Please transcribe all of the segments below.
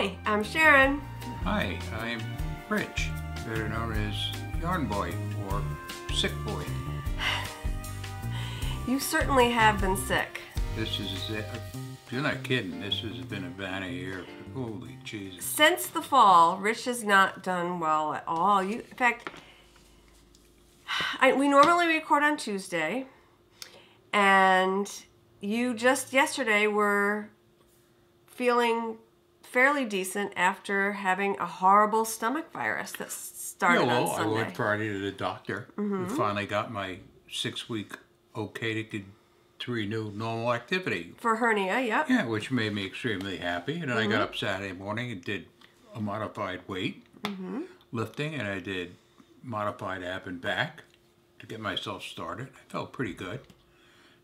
Hi, I'm Sharon. Hi, I'm Rich, better known as Yarn Boy or Sick Boy. You certainly have been sick. You're not kidding, this has been a bad year. Holy Jesus. Since the fall, Rich has not done well at all. In fact, we normally record on Tuesday, and you just yesterday were feeling fairly decent after having a horrible stomach virus that started on Sunday. I went Friday to the doctor and finally got my 6-week okay to renew normal activity. For hernia, yep. Yeah, which made me extremely happy. And then I got up Saturday morning and did a modified weight lifting, and I did modified ab and back to get myself started. I felt pretty good.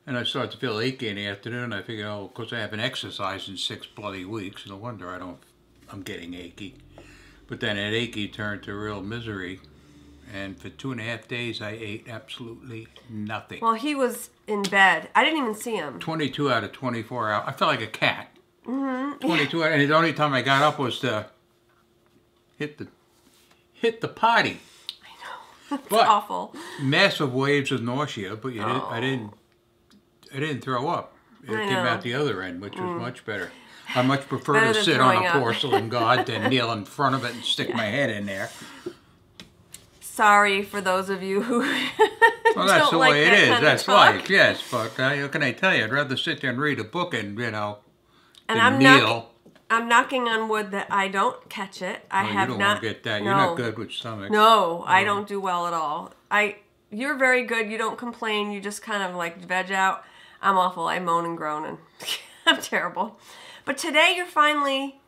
And I started to feel achy in the afternoon. I figured, oh, because I haven't exercised in 6 bloody weeks, no wonder I'm getting achy. But then that achy turned to real misery. And for 2.5 days, I ate absolutely nothing. Well, he was in bed. I didn't even see him. 22 out of 24 hours. I felt like a cat. 22 out, and the only time I got up was to hit the potty. I know. It's awful. Massive waves of nausea, but I didn't throw up. It came out the other end, which was much better. I much prefer to sit on a porcelain god than kneel in front of it and stick my head in there. Sorry for those of you who well, that's the way it is. That's life, yes. But how can I tell you? I'd rather sit there and read a book and, kneel. I'm knocking on wood that I don't catch it. You don't want to get that. No. You're not good with stomach. No, I don't do well at all. You're very good. You don't complain. You just kind of like veg out. I'm awful. I moan and groan, and I'm terrible. But today you're finally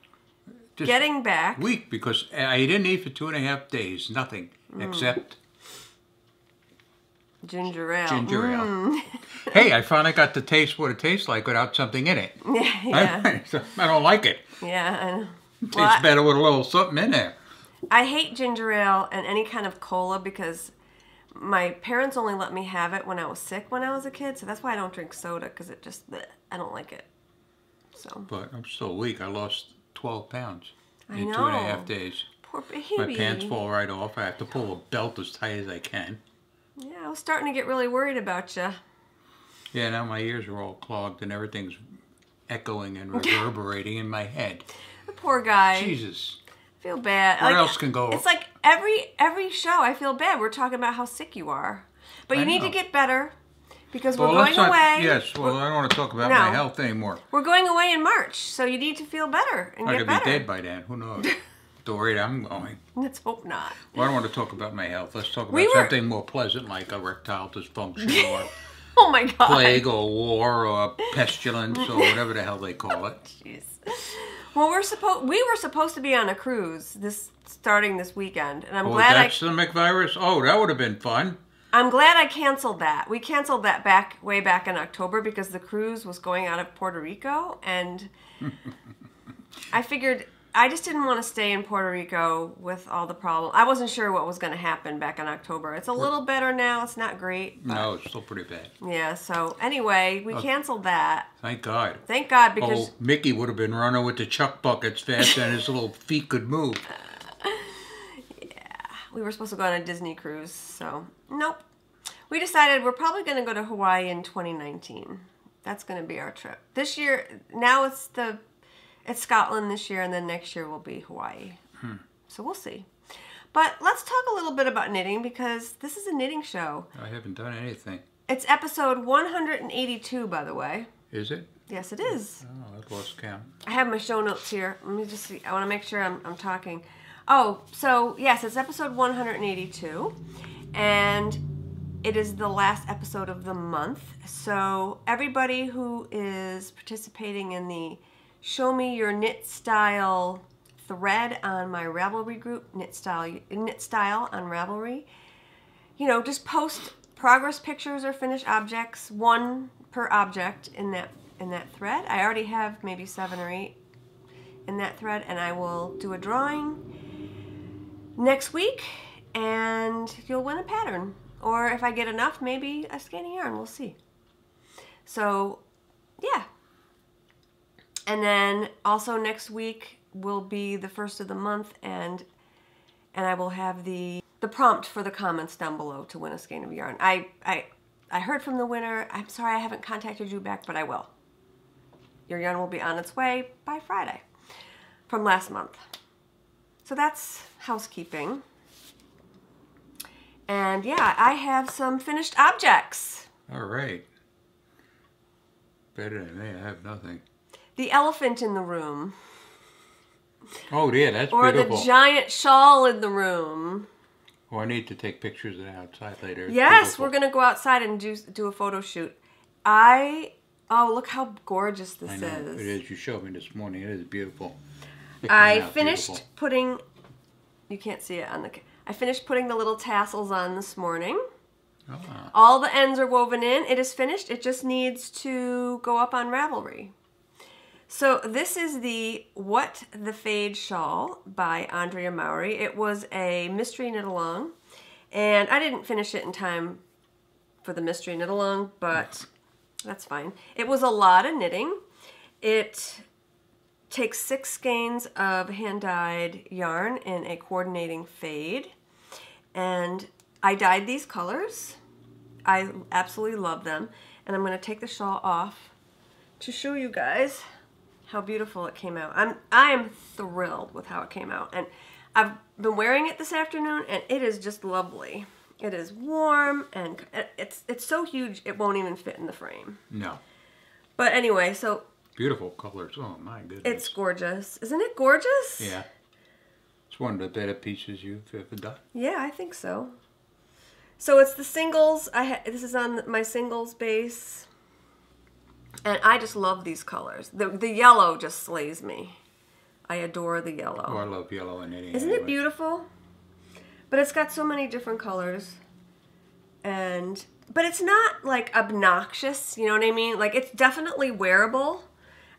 getting back. Weak, because I didn't eat for 2.5 days. Nothing except ginger ale. Ginger ale. Hey, I finally got to taste what it tastes like without something in it. Yeah. I don't like it. Yeah, I know. It tastes better with a little something in there. I hate ginger ale and any kind of cola because my parents only let me have it when I was sick when I was a kid, so that's why I don't drink soda, because it just, I don't like it. So. But I'm still weak. I lost 12 pounds in I know. 2.5 days. Poor baby. My pants fall right off. I have to pull a belt as tight as I can. Yeah, I was starting to get really worried about you. Yeah, now my ears are all clogged and everything's echoing and reverberating in my head. The poor guy. Jesus. I feel bad. What else can go? It's like every show I feel bad. We're talking about how sick you are. But you need to get better because we're going away. Yes, well, I don't want to talk about my health anymore. We're going away in March, so you need to feel better and get better. I could be dead by then. Who knows? The rate I'm going. Let's hope not. Well, I don't want to talk about my health. Let's talk about something more pleasant, like erectile dysfunction or oh my God, plague or war or pestilence or whatever the hell they call it. Jeez. Well, we were supposed to be on a cruise starting this weekend, and I'm glad that stomach virus. Oh, that would have been fun. I'm glad I canceled that. We canceled that way back in October because the cruise was going out of Puerto Rico, and I figured I just didn't want to stay in Puerto Rico with all the problems. I wasn't sure what was going to happen back in October. It's a little better now. It's not great. No, it's still pretty bad. Yeah, so anyway, we canceled that. Thank God. Thank God, because Mickey would have been running with the chuck buckets faster than his little feet could move. Yeah, we were supposed to go on a Disney cruise, so nope. We decided we're probably going to go to Hawaii in 2019. That's going to be our trip. This year, now it's Scotland this year, and then next year will be Hawaii. So we'll see. But let's talk a little bit about knitting, because this is a knitting show. I haven't done anything. It's episode 182, by the way. Is it? Yes, it is. Oh, I've lost count. I have my show notes here. Let me just see. I want to make sure I'm talking. Oh, so yes, it's episode 182, and it is the last episode of the month. So everybody who is participating in the Show Me Your Knit Style thread on my Ravelry group, Knit Style on Ravelry, just post progress pictures or finished objects, 1 per object in that thread. I already have maybe 7 or 8 in that thread, and I will do a drawing next week, and you'll win a pattern. Or if I get enough, maybe a skein of yarn. We'll see. So, yeah. And then also next week, will be the first of the month, and I will have the prompt for the comments down below to win a skein of yarn. I heard from the winner. I'm sorry I haven't contacted you back, but I will. Your yarn will be on its way by Friday from last month. So that's housekeeping. And yeah, I have some finished objects. All right. Better than me. I have nothing. The elephant in the room. Oh, yeah, that's or beautiful. Or the giant shawl in the room. Oh, I need to take pictures of that outside later. It's yes, beautiful. We're going to go outside and do a photo shoot. Oh, look how gorgeous this is. It is. You showed me this morning. It is beautiful. I finished putting... You can't see it on the... I finished putting the little tassels on this morning. Oh. All the ends are woven in. It is finished. It just needs to go up on Ravelry. So this is the What the Fade Shawl by Andrea Mowry. It was a mystery knit along, and I didn't finish it in time for the mystery knit along, but that's fine. It was a lot of knitting. It takes 6 skeins of hand-dyed yarn in a coordinating fade, and I dyed these colors. I absolutely love them, and I'm going to take the shawl off to show you guys how beautiful it came out. I am thrilled with how it came out, and I've been wearing it this afternoon, and it is just lovely. It is warm, and it's so huge it won't even fit in the frame. No. But anyway, so beautiful colors. Oh my goodness. It's gorgeous. Isn't it gorgeous? Yeah. It's one of the better pieces you've ever done. Yeah, I think so. So it's the singles. This is on my singles base. And I just love these colors. The yellow just slays me. I adore the yellow. Oh, I love yellow and knitting. Isn't it beautiful? But it's got so many different colors. But it's not like obnoxious, you know what I mean? Like it's definitely wearable.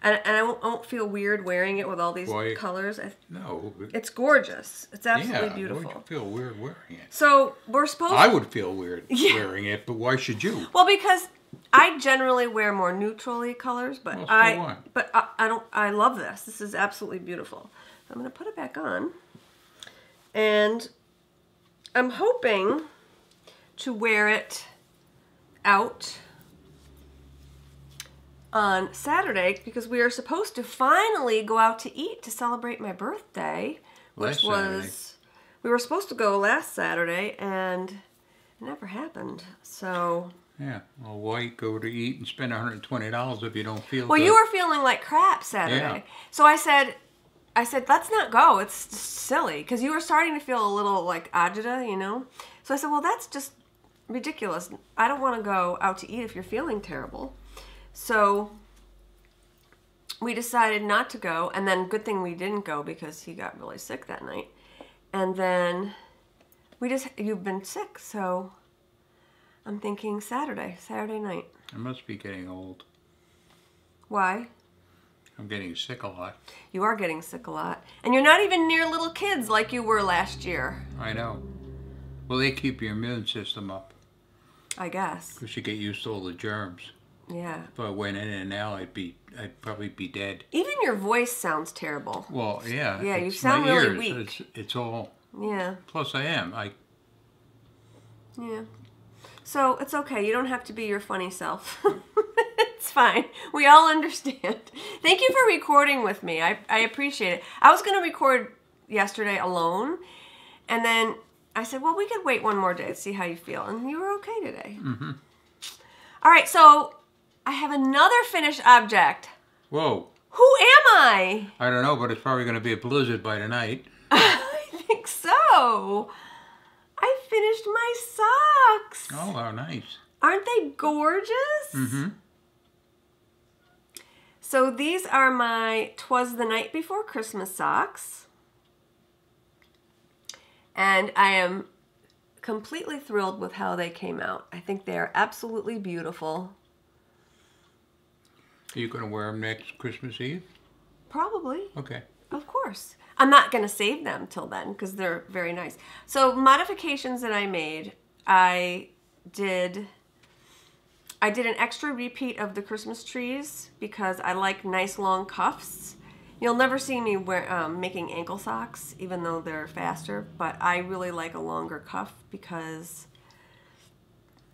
And I won't feel weird wearing it with all these colors. No. It's gorgeous. It's absolutely beautiful. Why would you feel weird wearing it? So we're supposed I would feel weird wearing it, but why should you? Well, because I generally wear more neutrally colors, but I love this. This is absolutely beautiful. I'm going to put it back on. And I'm hoping to wear it out on Saturday because we are supposed to finally go out to eat to celebrate my birthday, which was we were supposed to go last Saturday and it never happened. So yeah, well, why go to eat and spend $120 if you don't feel well, good? you were feeling like crap Saturday. Yeah. So I said let's not go. It's just silly because you were starting to feel a little like agita, you know. So I said, well, that's just ridiculous. I don't want to go out to eat if you're feeling terrible. So we decided not to go, and then good thing we didn't go because he got really sick that night. And then you've been sick, so I'm thinking Saturday night. I must be getting old. Why? I'm getting sick a lot. You are getting sick a lot. And you're not even near little kids like you were last year. I know. Well, they keep your immune system up. I guess. Because you get used to all the germs. Yeah. If I went in and out, I'd probably be dead. Even your voice sounds terrible. Well, yeah. Yeah, you sound really weak. It's all... Yeah. Plus I am. Yeah. So it's okay. You don't have to be your funny self. It's fine. We all understand. Thank you for recording with me. I appreciate it. I was going to record yesterday alone, and then I said, well, we could wait one more day to see how you feel, and you were okay today. Mm-hmm. All right, so I have another finished object. Whoa. Who am I? I don't know, but it's probably going to be a blizzard by tonight. I think so. I finished my socks. Oh, how nice. Aren't they gorgeous? Mm-hmm. So these are my Twas the Night Before Christmas socks. And I am completely thrilled with how they came out. I think they are absolutely beautiful. Are you going to wear them next Christmas Eve? Probably. Okay. Of course. I'm not going to save them till then because they're very nice. So modifications that I made, I did an extra repeat of the Christmas trees because I like nice long cuffs. You'll never see me making ankle socks, even though they're faster, but I really like a longer cuff because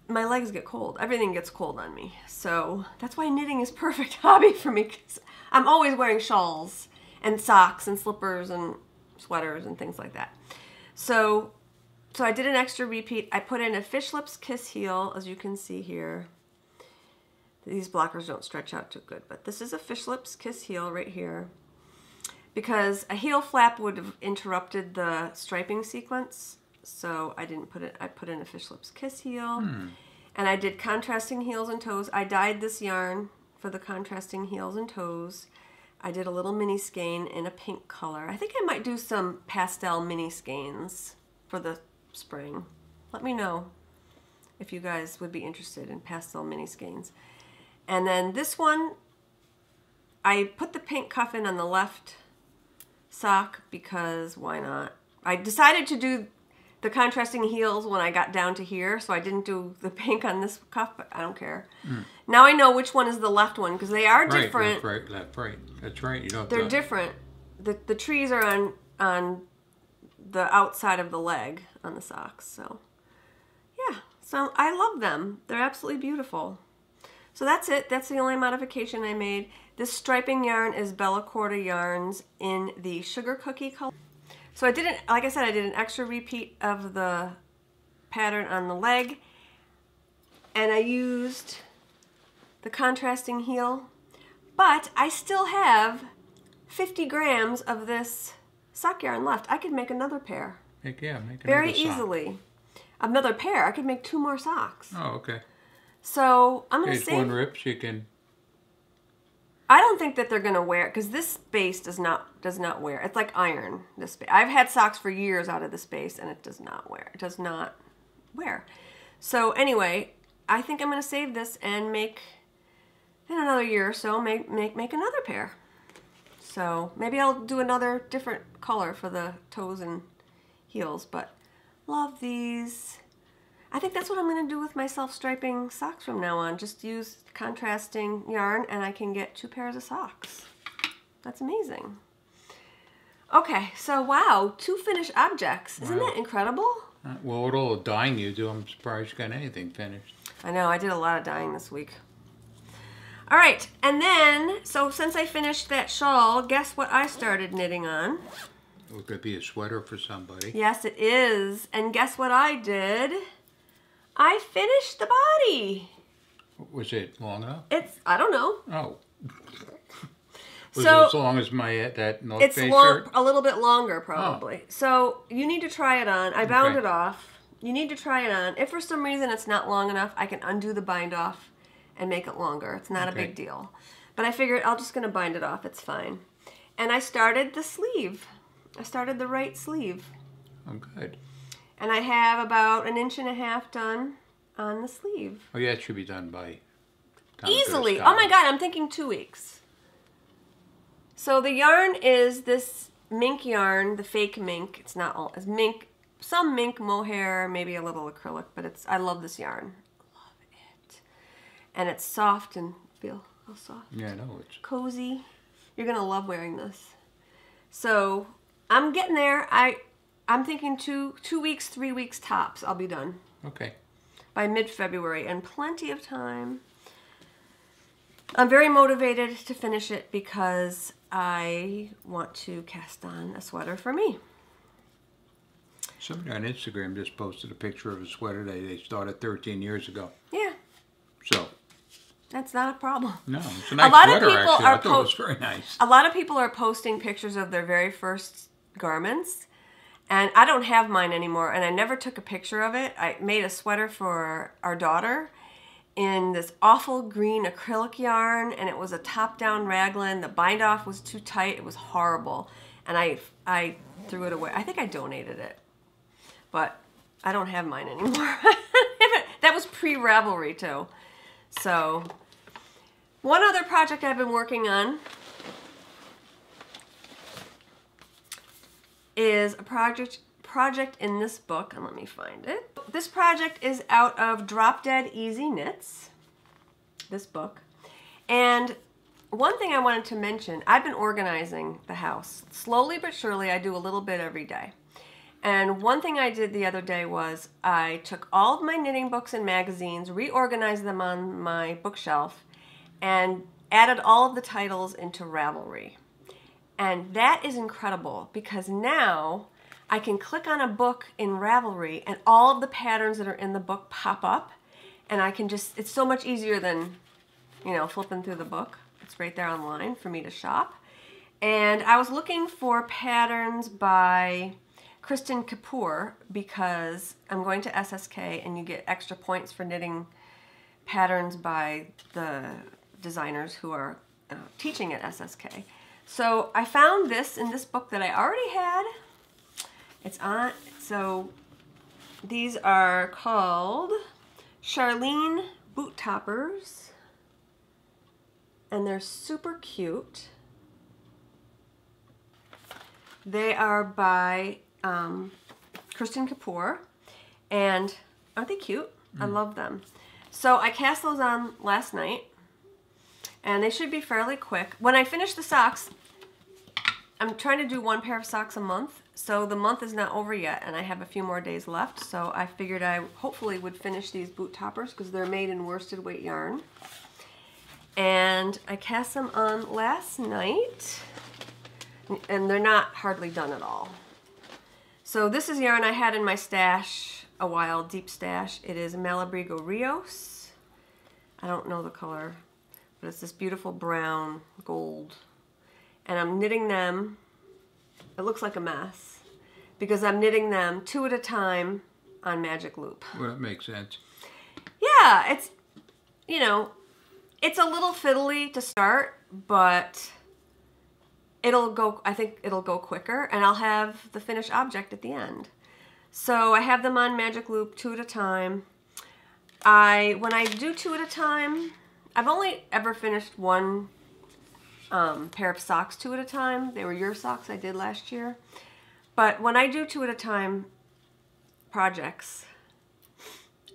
my legs get cold. Everything gets cold on me. So that's why knitting is perfect hobby for me, because I'm always wearing shawls and socks and slippers and sweaters and things like that. So I did an extra repeat. I put in a Fish Lips Kiss heel, as you can see here. These blockers don't stretch out too good, but this is a Fish Lips Kiss heel right here, because a heel flap would have interrupted the striping sequence. So I didn't put it. I put in a Fish Lips Kiss heel, and I did contrasting heels and toes. I dyed this yarn for the contrasting heels and toes. I did a little mini skein in a pink color. I think I might do some pastel mini skeins for the spring. Let me know if you guys would be interested in pastel mini skeins. And then this one, I put the pink cuff in on the left sock because why not? I decided to do the contrasting heels when I got down to here, so I didn't do the pink on this cuff, but I don't care. Now I know which one is the left one, because they are different. Right, left, right. That's right. You don't. They're different. The trees are on the outside of the leg on the socks. So yeah, so I love them. They're absolutely beautiful. So that's it. That's the only modification I made. This striping yarn is Bella Corda yarns in the Sugar Cookie color. So I didn't, like I said, I did an extra repeat of the pattern on the leg, and I used the contrasting heel, but I still have 50 grams of this sock yarn left. I could make another pair. Heck yeah, make another very sock. Easily. Another pair. I could make 2 more socks. Oh, okay. So I'm going to If save. one rips, you can. I don't think that they're going to wear it, because this base does not wear. It's like iron, this base. I've had socks for years out of this base, and it does not wear. It does not wear. So anyway, I think I'm going to save this and make, in another year or so, make another pair. So maybe I'll do another different color for the toes and heels, but love these. I think that's what I'm going to do with my self-striping socks from now on. Just use contrasting yarn and I can get 2 pairs of socks. That's amazing. Okay, so wow, 2 finished objects. Isn't that incredible? Well, with all the dyeing you do, I'm surprised you got anything finished. I know, I did a lot of dyeing this week. All right, and then, so since I finished that shawl, guess what I started knitting on? It could be a sweater for somebody. Yes, it is. And guess what I did? I finished the body. Was it long enough? I don't know. Oh. Was it as long as that North Face shirt? A little bit longer, probably. Oh. So you need to try it on. I bound it off. You need to try it on. If for some reason it's not long enough, I can undo the bind off and make it longer. It's not a big deal. But I figured I'm just going to bind it off. It's fine. And I started the sleeve. I started the right sleeve. Oh, good. And I have about 1.5 inches done on the sleeve. Oh, yeah, it should be done by easily. Oh my God, I'm thinking 2 weeks. So the yarn is this mink yarn, the fake mink. It's not all, it's mink, some mink mohair, maybe a little acrylic, but I love this yarn. Love it. And it's soft and feel how soft. Yeah, I know. It's cozy. You're gonna love wearing this. So I'm getting there. I'm thinking 2 weeks, 3 weeks tops, I'll be done. Okay. By mid-February, and plenty of time. I'm very motivated to finish it because I want to cast on a sweater for me. Somebody on Instagram just posted a picture of a sweater they started 13 years ago. Yeah. So. That's not a problem. No, it's a nice sweater, actually. I thought it was very nice. A lot of people are posting pictures of their very first garments. And I don't have mine anymore, and I never took a picture of it. I made a sweater for our daughter in this awful green acrylic yarn, and it was a top-down raglan. The bind-off was too tight. It was horrible, and I threw it away. I think I donated it, but I don't have mine anymore. That was pre-Ravelry, too. So, one other project I've been working on is a project in this book, and let me find it. This project is out of Drop Dead Easy Knits, this book, and one thing I wanted to mention, I've been organizing the house. Slowly but surely, I do a little bit every day. And one thing I did the other day was I took all of my knitting books and magazines, reorganized them on my bookshelf, and added all of the titles into Ravelry. And that is incredible because now I can click on a book in Ravelry and all of the patterns that are in the book pop up. And I can just, it's so much easier than, you know, flipping through the book. It's right there online for me to shop. And I was looking for patterns by Kapur because I'm going to SSK and you get extra points for knitting patterns by the designers who are teaching at SSK. So I found this in this book that I already had. It's on, so these are called Sharlene boot toppers and they're super cute. They are by Kapur, and aren't they cute? I love them. So I cast those on last night, and they should be fairly quick. When I finish the socks, I'm trying to do 1 pair of socks a month, so the month is not over yet, and I have a few more days left, so I figured I hopefully would finish these boot toppers because they're made in worsted weight yarn. And I cast them on last night, and they're not hardly done at all. So this is yarn I had in my stash a while, deep stash. It is Malabrigo Rios. I don't know the color, but it's this beautiful brown gold. And I'm knitting them, it looks like a mess, because I'm knitting them 2 at a time on magic loop. Well, that makes sense. Yeah, it's, you know, it's a little fiddly to start, but it'll go, I think it'll go quicker, and I'll have the finished object at the end. So I have them on magic loop 2 at a time. When I do 2 at a time, I've only ever finished 1 pair of socks 2 at a time. They were your socks I did last year. But when I do 2 at a time projects,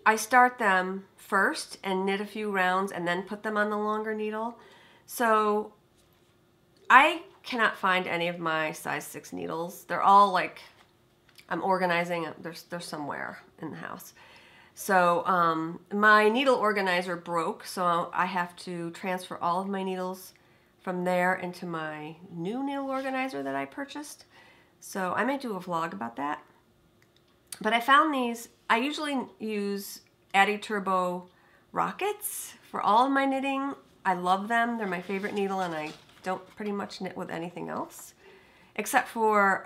I start them first and knit a few rounds and then put them on the longer needle. So I cannot find any of my size 6 needles. They're all like, I'm organizing, they're somewhere in the house. So my needle organizer broke, so I have to transfer all of my needles from there into my new needle organizer that I purchased. So I may do a vlog about that. But I found these, I usually use Addi Turbo Rockets for all of my knitting. I love them, they're my favorite needle, and I don't pretty much knit with anything else. Except for,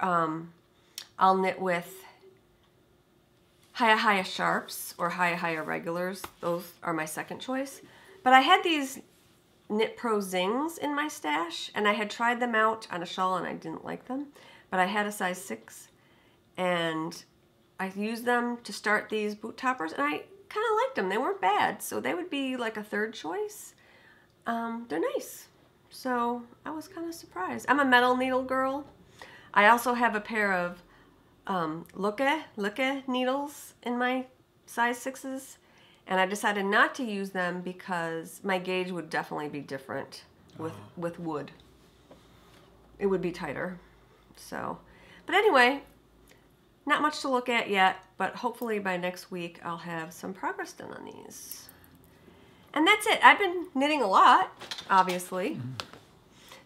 I'll knit with Hiya Sharps or Hiya Regulars. Those are my second choice. But I had these Knit Pro Zings in my stash, and I had tried them out on a shawl and I didn't like them. But I had a size 6, and I used them to start these boot toppers, and I kind of liked them. They weren't bad, so they would be like a third choice. They're nice. So I was kind of surprised. I'm a metal needle girl. I also have a pair of Lucke needles in my size 6s, and I decided not to use them because my gauge would definitely be different with wood. It would be tighter. So, but anyway, not much to look at yet, but hopefully by next week I'll have some progress done on these. And that's it. I've been knitting a lot, obviously.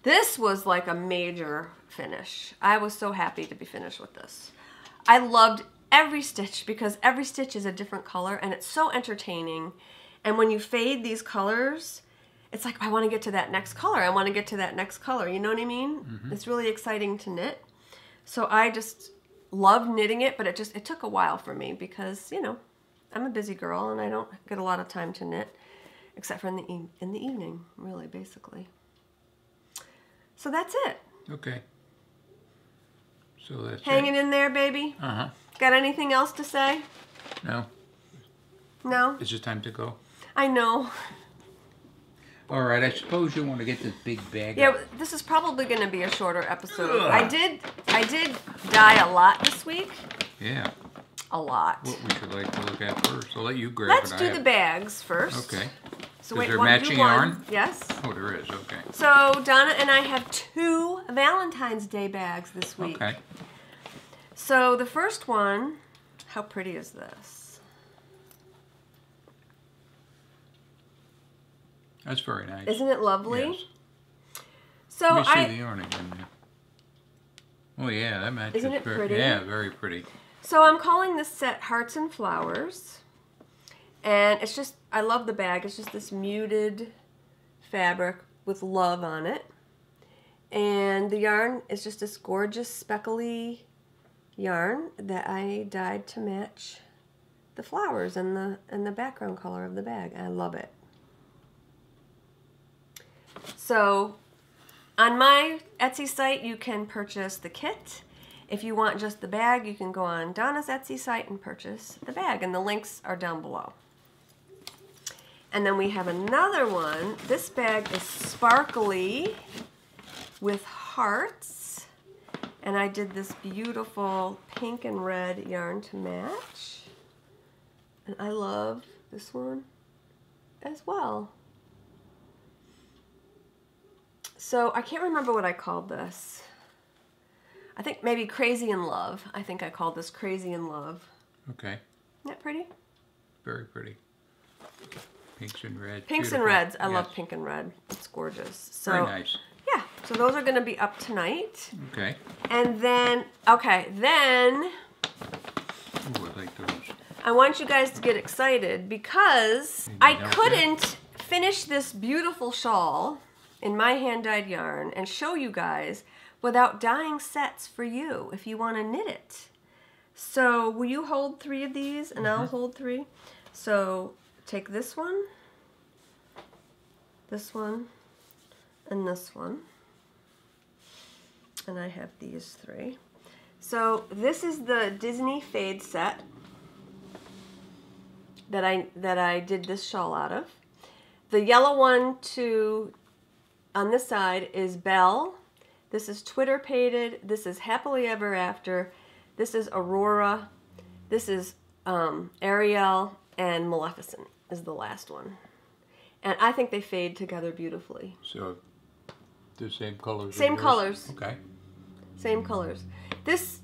This was like a major finish. I was so happy to be finished with this. I loved every stitch because every stitch is a different color and it's so entertaining. And when you fade these colors, it's like, I want to get to that next color. I want to get to that next color. You know what I mean? Mm-hmm. It's really exciting to knit. So I just loved knitting it, but it took a while for me because, you know, I'm a busy girl and I don't get a lot of time to knit, except for in the evening, really, basically. So that's it. Okay. So that's hanging in there, baby? Uh-huh. Got anything else to say? No. No? It's just time to go. I know. All right, I suppose you want to get this big bag. Yeah, this is probably going to be a shorter episode. Ugh. I did dye a lot this week. Yeah. A lot. What would you like to look at first? I'll let you grab Let's do the bags first. Okay. So is wait, there one, matching do one. yarn? Yes. Oh, there is. Okay. So Donna and I have 2 Valentine's Day bags this week. Okay. So the first one, how pretty is this? That's very nice. Isn't it lovely? Yes. So Let me see the yarn again there. Oh yeah, that matches. Isn't it pretty? Yeah, very pretty. So I'm calling this set Hearts and Flowers. And it's just, I love the bag. It's just this muted fabric with love on it. And the yarn is just this gorgeous speckly yarn that I dyed to match the flowers and the background color of the bag. I love it. So on my Etsy site, you can purchase the kit. If you want just the bag, you can go on Donna's Etsy site and purchase the bag, and the links are down below. And then we have another one. This bag is sparkly with hearts, and I did this beautiful pink and red yarn to match. And I love this one as well. So I can't remember what I called this. I think maybe Crazy in Love. I think I called this Crazy in Love. Okay. Isn't that pretty? Very pretty. Pinks and reds. Pinks Beautiful. and reds. I Yes. love pink and red. It's gorgeous. So, Very nice. yeah. So those are going to be up tonight. Okay. And then, okay, then Ooh, I like those. I want you guys to get excited because I couldn't finish this beautiful shawl in my hand-dyed yarn and show you guys without dyeing sets for you if you want to knit it. So will you hold 3 of these and I'll hold 3? So take this one, and this one. And I have these 3. So this is the Disney Fade set that I did this shawl out of. The yellow one on this side is Belle. This is Twitter Pated. This is Happily Ever After. This is Aurora. This is Ariel, and Maleficent is the last one. And I think they fade together beautifully. So, the same colors? Same colors. Okay. Same colors. This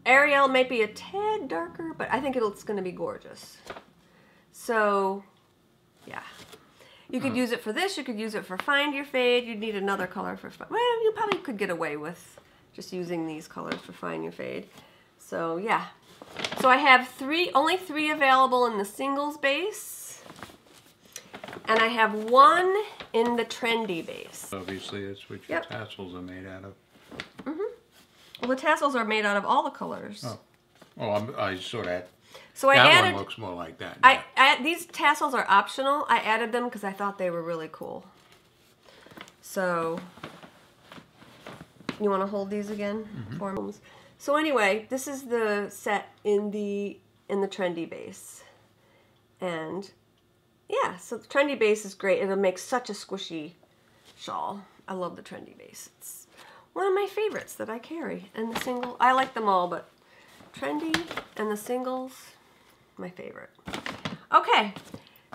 Ariel might be a tad darker, but I think it's going to be gorgeous. So, yeah. You could use it for this. You could use it for Find Your Fade. You'd need another color for... Well, you probably could get away with just using these colors for Find Your Fade. So, yeah. So I have only 3 available in the singles base. And I have 1 in the trendy base. Obviously, that's what your tassels are made out of. Well, the tassels are made out of all the colors. Oh, I saw that. So I that added... one looks more like that. These tassels are optional. I added them because I thought they were really cool. So, you want to hold these again? For me? So anyway, this is the set in the trendy base. And yeah, so the trendy base is great. It'll make such a squishy shawl. I love the trendy base. It's one of my favorites that I carry. And the single, I like them all, but trendy and the singles, my favorite. Okay,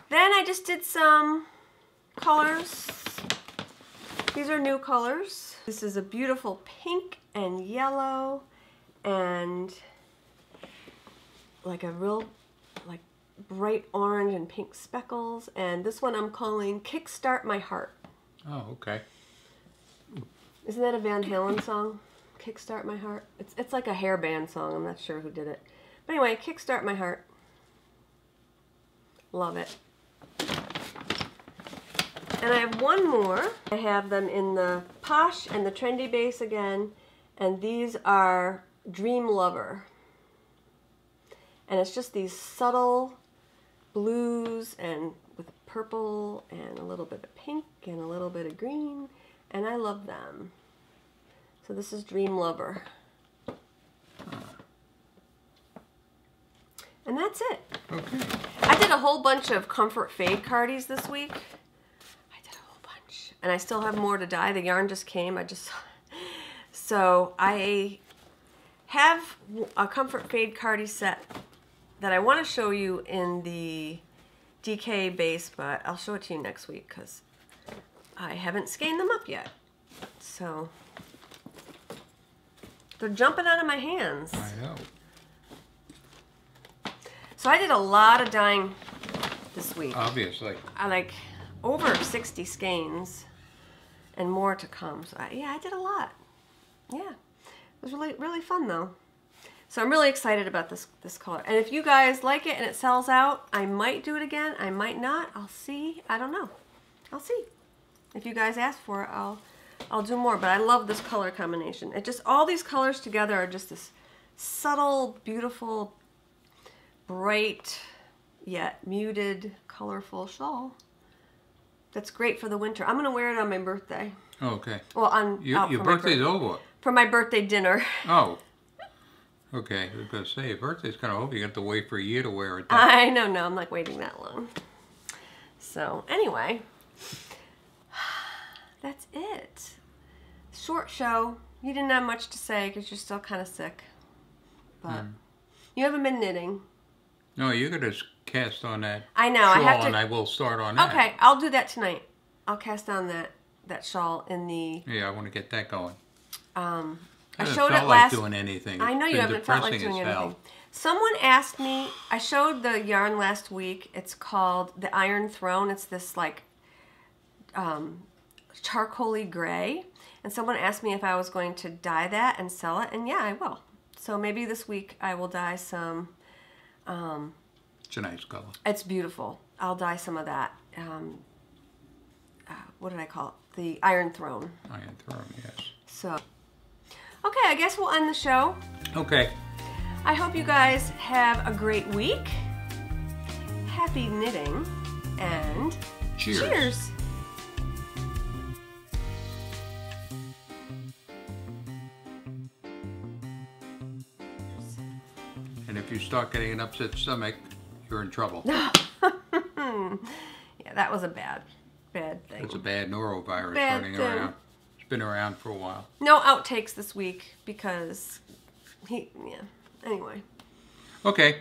then I just did some colors. These are new colors. This is a beautiful pink and yellow and like a real like bright orange and pink speckles. And this one I'm calling Kickstart My Heart. Oh, okay. Isn't that a Van Halen song? Kickstart My Heart? It's like a hair band song. I'm not sure who did it. But anyway, Kickstart My Heart. Love it. And I have 1 more. I have them in the Posh and the Trendy base again. And these are Dream Lover. And it's just these subtle blues and with purple and a little bit of pink and a little bit of green. And I love them. So this is Dream Lover. And that's it. Okay. I did a whole bunch of Comfort Fade cardies this week. I did a whole bunch. And I still have more to dye. The yarn just came. So I have a Comfort Fade cardie set that I want to show you in the DK base, but I'll show it to you next week because I haven't skeined them up yet. So they're jumping out of my hands. I know. So I did a lot of dyeing this week. Obviously. I like over 60 skeins and more to come. So yeah, I did a lot. Yeah, it was really fun though. So I'm really excited about this color. And if you guys like it and it sells out, I might do it again. I might not. I'll see. I don't know. I'll see. If you guys ask for it, I'll do more. But I love this color combination. It just, all these colors together are just this subtle, beautiful, bright, yet muted, colorful shawl. That's great for the winter. I'm going to wear it on my birthday. Oh, okay. Well, on your birthday's over. For my birthday dinner. Oh. Okay. I was going to say, your birthday's kind of over. You have to wait for a year to wear it. I know. No, I'm not waiting that long. So, anyway. That's it. Short show. You didn't have much to say because you're still kind of sick. But you haven't been knitting. No, you could just cast on that. I know. Shawl, I have to. And I will start on that. Okay, I'll do that tonight. I'll cast on that shawl in the. Yeah, I want to get that going. I haven't showed felt it like last. doing anything. I know It's you been haven't felt like depressing doing as hell. anything. Someone asked me. I showed the yarn last week. It's called the Iron Throne. It's this like charcoaly gray. And someone asked me if I was going to dye that and sell it, and yeah, I will. So maybe this week I will dye some. It's a nice color. It's beautiful. I'll dye some of that. What did I call it? The Iron Throne. Iron Throne, yes. So, okay, I guess we'll end the show. Okay. I hope you guys have a great week. Happy knitting, and Cheers. cheers. And if you start getting an upset stomach, you're in trouble. Yeah, that was a bad thing. It's a bad norovirus Bad running thing. around. It's been around for a while. No outtakes this week because anyway. Okay.